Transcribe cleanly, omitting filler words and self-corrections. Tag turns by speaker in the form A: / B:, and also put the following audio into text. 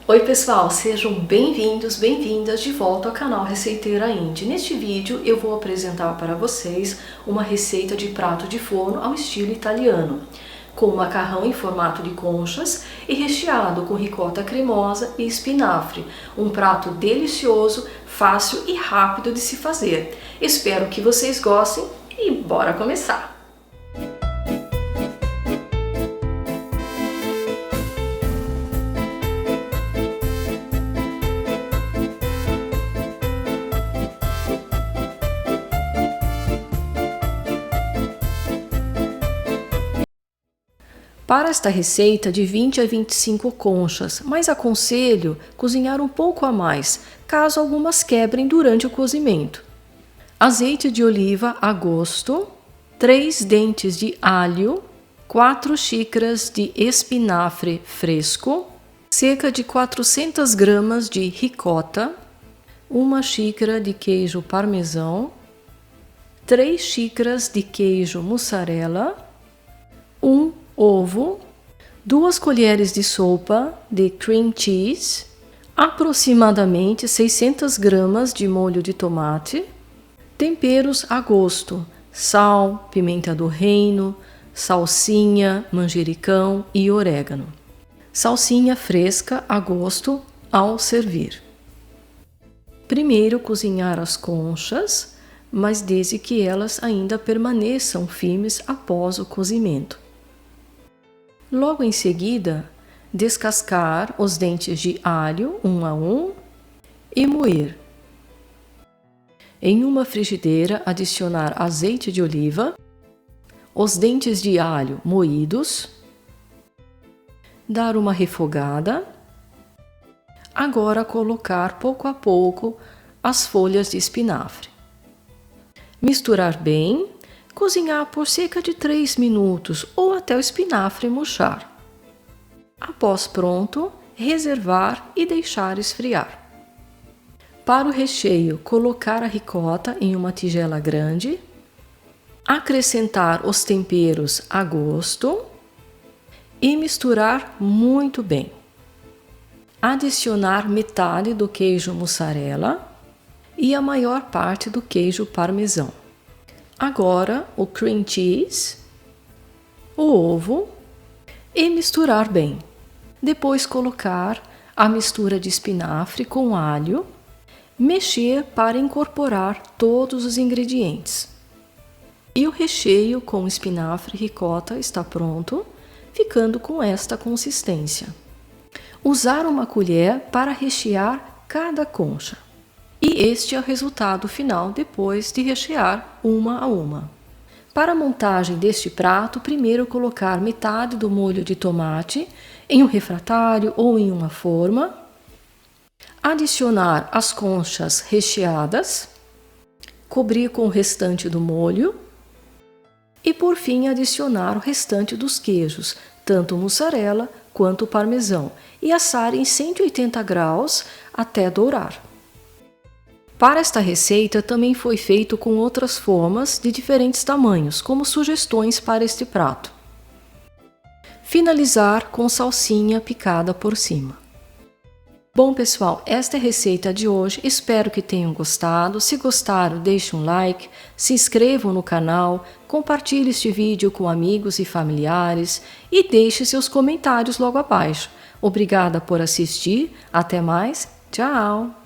A: Oi pessoal, sejam bem-vindos, bem-vindas de volta ao canal Receiteira Indy. Neste vídeo eu vou apresentar para vocês uma receita de prato de forno ao estilo italiano, com macarrão em formato de conchas e recheado com ricota cremosa e espinafre. Um prato delicioso, fácil e rápido de se fazer. Espero que vocês gostem e bora começar! Para esta receita, de 20 a 25 conchas, mas aconselho cozinhar um pouco a mais, caso algumas quebrem durante o cozimento. Azeite de oliva a gosto, 3 dentes de alho, 4 xícaras de espinafre fresco, cerca de 400 gramas de ricota, 1 xícara de queijo parmesão, 3 xícaras de queijo mussarela, 1 ovo, 2 colheres de sopa de cream cheese, aproximadamente 600 gramas de molho de tomate, temperos a gosto, sal, pimenta do reino, salsinha, manjericão e orégano. Salsinha fresca a gosto ao servir. Primeiro cozinhar as conchas, mas desde que elas ainda permaneçam firmes após o cozimento. Logo em seguida, descascar os dentes de alho um a um e moer. Em uma frigideira, adicionar azeite de oliva, os dentes de alho moídos, dar uma refogada. Agora colocar pouco a pouco as folhas de espinafre. Misturar bem. Cozinhar por cerca de 3 minutos ou até o espinafre murchar. Após pronto, reservar e deixar esfriar. Para o recheio, colocar a ricota em uma tigela grande, acrescentar os temperos a gosto e misturar muito bem. Adicionar metade do queijo mussarela e a maior parte do queijo parmesão. Agora o cream cheese, o ovo e misturar bem. Depois colocar a mistura de espinafre com alho, mexer para incorporar todos os ingredientes. E o recheio com espinafre e ricota está pronto, ficando com esta consistência. Usar uma colher para rechear cada concha. E este é o resultado final depois de rechear uma a uma. Para a montagem deste prato, primeiro colocar metade do molho de tomate em um refratário ou em uma forma. Adicionar as conchas recheadas. Cobrir com o restante do molho. E por fim adicionar o restante dos queijos, tanto o mussarela quanto o parmesão. E assar em 180 graus até dourar. Para esta receita também foi feito com outras formas de diferentes tamanhos, como sugestões para este prato. Finalizar com salsinha picada por cima. Bom pessoal, esta é a receita de hoje, espero que tenham gostado. Se gostaram, deixe um like, se inscrevam no canal, compartilhe este vídeo com amigos e familiares e deixe seus comentários logo abaixo. Obrigada por assistir, até mais, tchau!